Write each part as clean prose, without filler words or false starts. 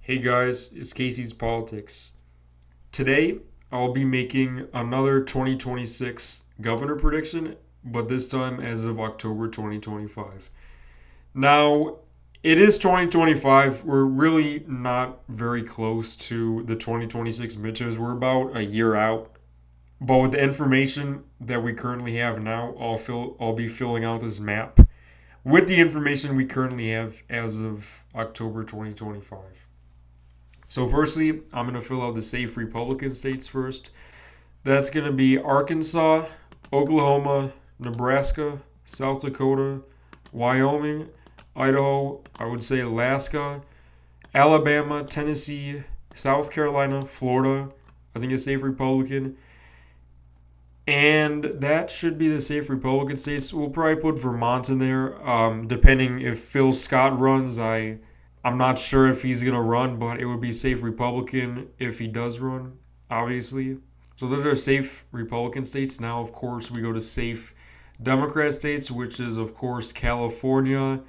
Hey guys, it's Casey's Politics. Today, I'll be making another 2026 governor prediction, but this time as of October 2025. Now, it is 2025. We're really not very close to the 2026 midterms. We're about a year out. But with the information that we currently have now, I'll be filling out this map with the information we currently have as of October 2025. So, firstly, I'm going to fill out the safe Republican states first. That's going to be Arkansas, Oklahoma, Nebraska, South Dakota, Wyoming, Idaho, I would say Alaska, Alabama, Tennessee, South Carolina, Florida. I think it's safe Republican. And that should be the safe Republican states. We'll probably put Vermont in there, depending if Phil Scott runs. I'm not sure if he's going to run, but it would be safe Republican if he does run, obviously. So those are safe Republican states. Now, of course, we go to safe Democrat states, which is, of course, California,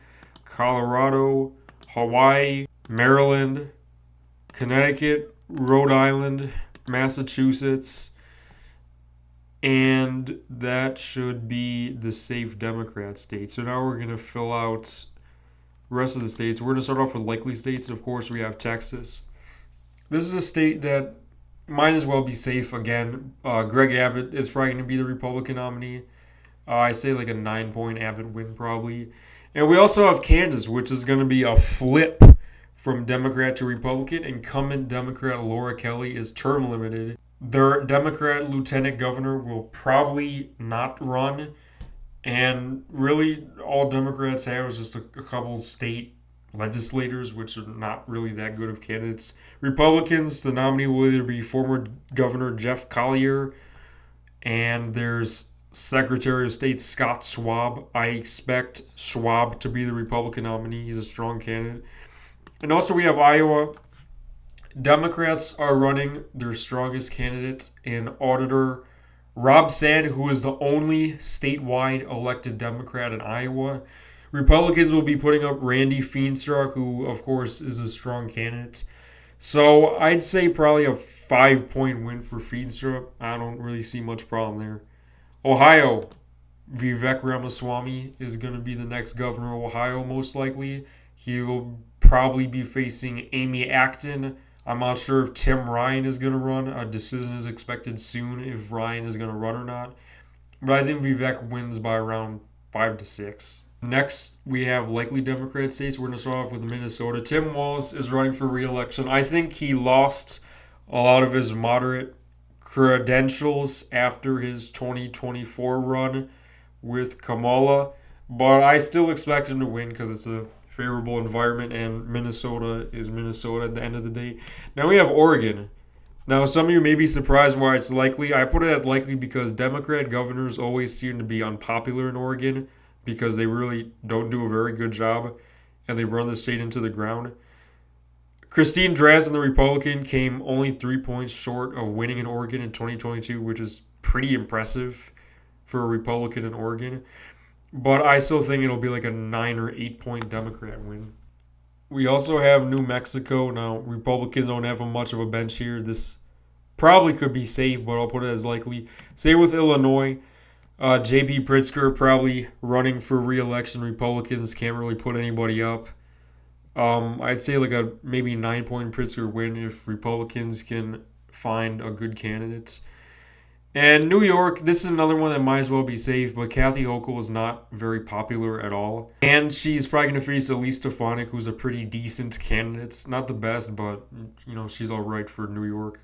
Colorado, Hawaii, Maryland, Connecticut, Rhode Island, Massachusetts, and that should be the safe Democrat states. So now we're going to fill out rest of the states. We're going to start off with likely states. Of course, we have Texas. This is a state that might as well be safe again. Greg Abbott is probably going to be the Republican nominee. I say like a 9-point Abbott win probably. And we also have Kansas, which is going to be a flip from Democrat to Republican. Incumbent Democrat Laura Kelly is term limited. Their Democrat lieutenant governor will probably not run. And really, all Democrats have is just a couple state legislators, which are not really that good of candidates. Republicans, the nominee will either be former Governor Jeff Collier, and there's Secretary of State Scott Schwab. I expect Schwab to be the Republican nominee. He's a strong candidate. And also, we have Iowa. Democrats are running their strongest candidate in Auditor Rob Sand, who is the only statewide elected Democrat in Iowa. Republicans will be putting up Randy Feenstra, who, of course, is a strong candidate. So I'd say probably a 5-point win for Feenstra. I don't really see much problem there. Ohio, Vivek Ramaswamy is going to be the next governor of Ohio, most likely. He will probably be facing Amy Acton. I'm not sure if Tim Ryan is going to run. A decision is expected soon if Ryan is going to run or not. But I think Vivek wins by around 5 to 6. Next, we have likely Democrat states. We're going to start off with Minnesota. Tim Walz is running for re-election. I think he lost a lot of his moderate credentials after his 2024 run with Kamala. But I still expect him to win because it's a favorable environment, and Minnesota is Minnesota at the end of the day. Now we have Oregon. Now, some of you may be surprised why it's likely. I put it at likely because Democrat governors always seem to be unpopular in Oregon because they really don't do a very good job and they run the state into the ground. Christine Drazan, the Republican, came only 3 points short of winning in Oregon in 2022, which is pretty impressive for a Republican in Oregon. But I still think it'll be like a 9 or 8-point Democrat win. We also have New Mexico. Now, Republicans don't have much of a bench here. This probably could be safe, but I'll put it as likely. Same with Illinois. J.B. Pritzker probably running for re-election. Republicans can't really put anybody up. I'd say like a maybe 9-point Pritzker win if Republicans can find a good candidate. And New York, this is another one that might as well be safe, but Kathy Hochul is not very popular at all. And she's probably going to face Elise Stefanik, who's a pretty decent candidate. Not the best, but, she's all right for New York.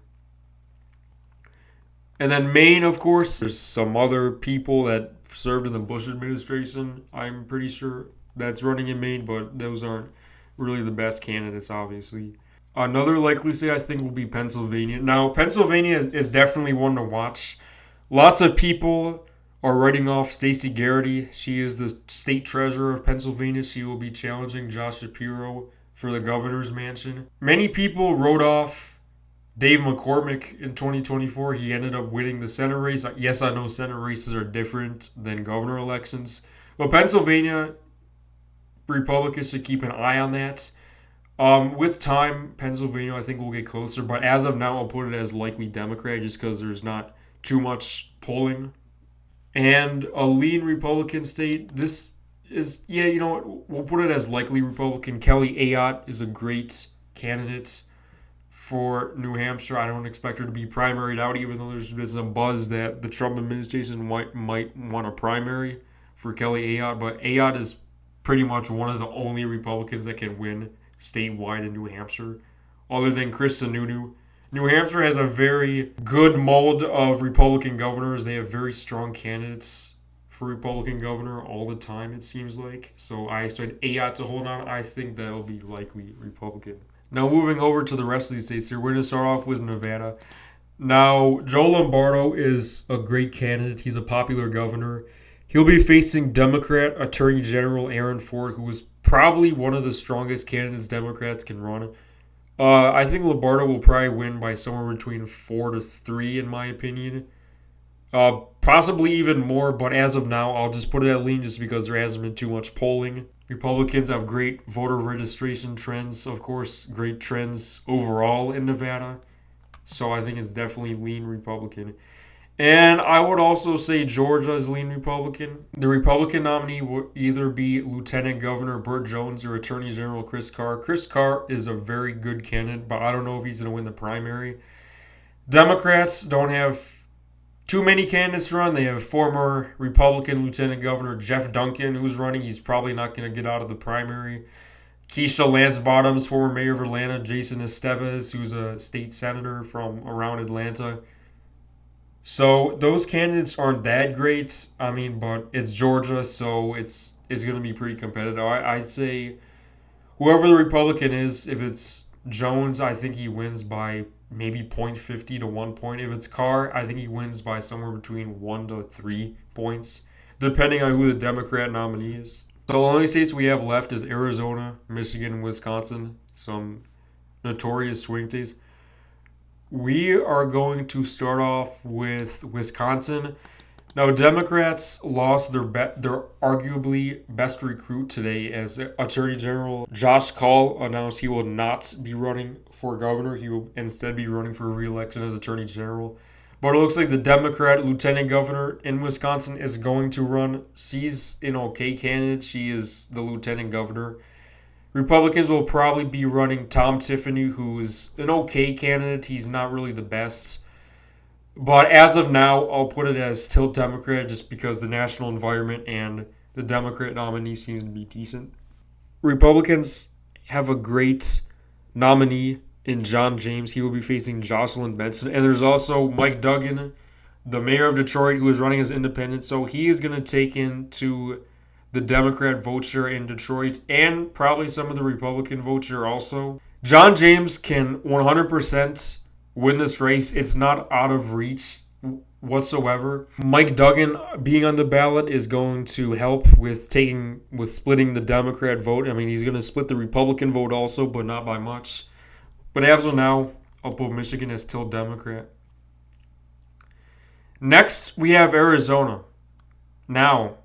And then Maine, of course, there's some other people that served in the Bush administration, I'm pretty sure, that's running in Maine, but those aren't really the best candidates, obviously. Another likely state I think will be Pennsylvania. Now, Pennsylvania is definitely one to watch. Lots of people are writing off Stacey Garrity. She is the state treasurer of Pennsylvania. She will be challenging Josh Shapiro for the governor's mansion. Many people wrote off Dave McCormick in 2024. He ended up winning the Senate race. Yes, I know Senate races are different than governor elections. But Pennsylvania, Republicans should keep an eye on that. With time, Pennsylvania I think will get closer, but as of now, I'll put it as likely Democrat just because there's not too much polling. And a lean Republican state, this is, yeah, you know what, we'll put it as likely Republican. Kelly Ayotte is a great candidate for New Hampshire. I don't expect her to be primaried out, even though there's been some buzz that the Trump administration might want a primary for Kelly Ayotte. But Ayotte is pretty much one of the only Republicans that can win statewide in New Hampshire, other than Chris Sununu. New Hampshire has a very good mold of Republican governors. They have very strong candidates for Republican governor all the time, it seems like. So I expect Ayotte to hold on. I think that'll be likely Republican. Now, moving over to the rest of these states here, we're going to start off with Nevada. Now, Joe Lombardo is a great candidate. He's a popular governor. He'll be facing Democrat Attorney General Aaron Ford, who is probably one of the strongest candidates Democrats can run. I think Lombardo will probably win by somewhere between 4-3, in my opinion. Possibly even more, but as of now, I'll just put it at lean just because there hasn't been too much polling. Republicans have great voter registration trends, of course, great trends overall in Nevada. So I think it's definitely lean Republican. And I would also say Georgia is lean Republican. The Republican nominee will either be Lieutenant Governor Burt Jones or Attorney General Chris Carr. Chris Carr is a very good candidate, but I don't know if he's going to win the primary. Democrats don't have too many candidates to run. They have former Republican Lieutenant Governor Jeff Duncan, who's running. He's probably not going to get out of the primary. Keisha Lance Bottoms, former mayor of Atlanta. Jason Estevez, who's a state senator from around Atlanta. So those candidates aren't that great. I mean, but it's Georgia, so it's going to be pretty competitive. I'd say whoever the Republican is, if it's Jones, I think he wins by maybe 0.50 to 1 point. If it's Carr, I think he wins by somewhere between 1 to 3 points, depending on who the Democrat nominee is. So the only states we have left is Arizona, Michigan, and Wisconsin, some notorious swing states. We are going to start off with Wisconsin. Now, Democrats lost their arguably best recruit today as Attorney General Josh Kaul announced he will not be running for governor. He will instead be running for re-election as Attorney General. But it looks like the Democrat lieutenant governor in Wisconsin is going to run. She's an okay candidate. She is the lieutenant governor. Republicans will probably be running Tom Tiffany, who is an okay candidate. He's not really the best. But as of now, I'll put it as tilt Democrat just because the national environment and the Democrat nominee seems to be decent. Republicans have a great nominee in John James. He will be facing Jocelyn Benson. And there's also Mike Duggan, the mayor of Detroit, who is running as independent. So he is going to take into the Democrat vote share in Detroit and probably some of the Republican vote share also. John James can 100% win this race. It's not out of reach whatsoever. Mike Duggan being on the ballot is going to help with splitting the Democrat vote. I mean, he's going to split the Republican vote also, but not by much. But as of now, I'll put Michigan as tilt Democrat. Next, we have Arizona. Now,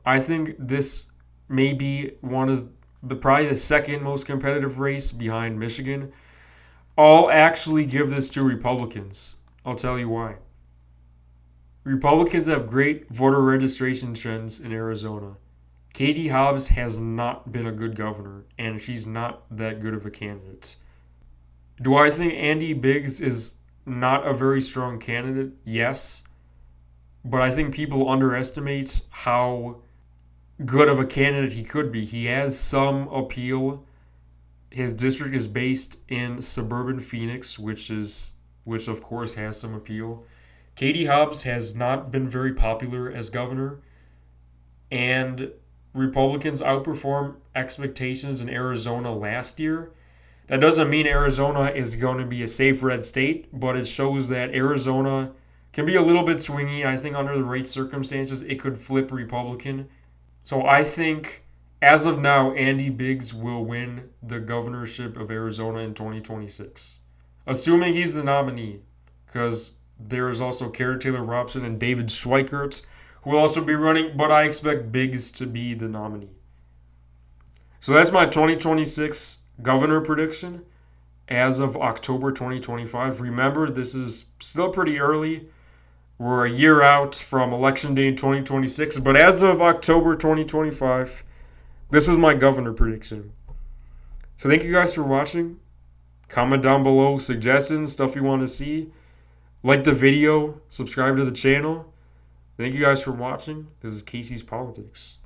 I think this may be probably the second most competitive race behind Michigan. I'll actually give this to Republicans. I'll tell you why. Republicans have great voter registration trends in Arizona. Katie Hobbs has not been a good governor, and she's not that good of a candidate. Do I think Andy Biggs is not a very strong candidate? Yes. But I think people underestimate how good of a candidate he could be. He has some appeal. His district is based in suburban Phoenix, which of course has some appeal. Katie Hobbs has not been very popular as governor, and Republicans outperformed expectations in Arizona last year. That doesn't mean Arizona is going to be a safe red state, but it shows that Arizona can be a little bit swingy. I think under the right circumstances, it could flip Republican. So I think, as of now, Andy Biggs will win the governorship of Arizona in 2026. Assuming he's the nominee, because there is also Karen Taylor Robson and David Schweikert, who will also be running, but I expect Biggs to be the nominee. So that's my 2026 governor prediction as of October 2025. Remember, this is still pretty early. We're a year out from Election Day in 2026. But as of October 2025, this was my governor prediction. So thank you guys for watching. Comment down below suggestions, stuff you want to see. Like the video, subscribe to the channel. Thank you guys for watching. This is Casey's Politics.